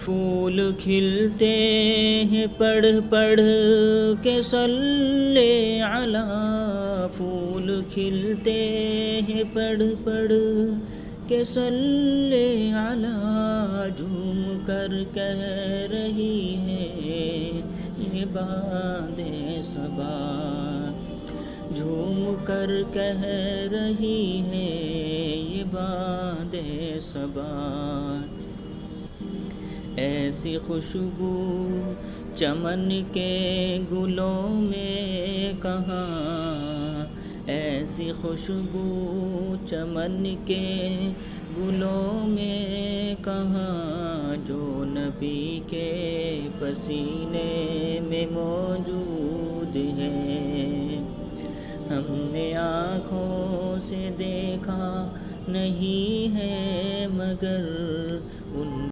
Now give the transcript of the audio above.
پھول کھلتے ہیں پڑھ پڑھ کے صلی علی، پھول کھلتے ہیں پڑھ پڑھ کے صلی علی، جھوم کر کہہ رہی ہے یہ باد صبا، جھوم کر کہہ رہی ہے یہ باد صبا۔ ایسی خوشبو چمن کے گلوں میں کہاں، ایسی خوشبو چمن کے گلوں میں کہاں، جو نبی کے پسینے میں موجود ہے۔ ہم نے آنکھوں سے دیکھا نہیں ہے مگر ان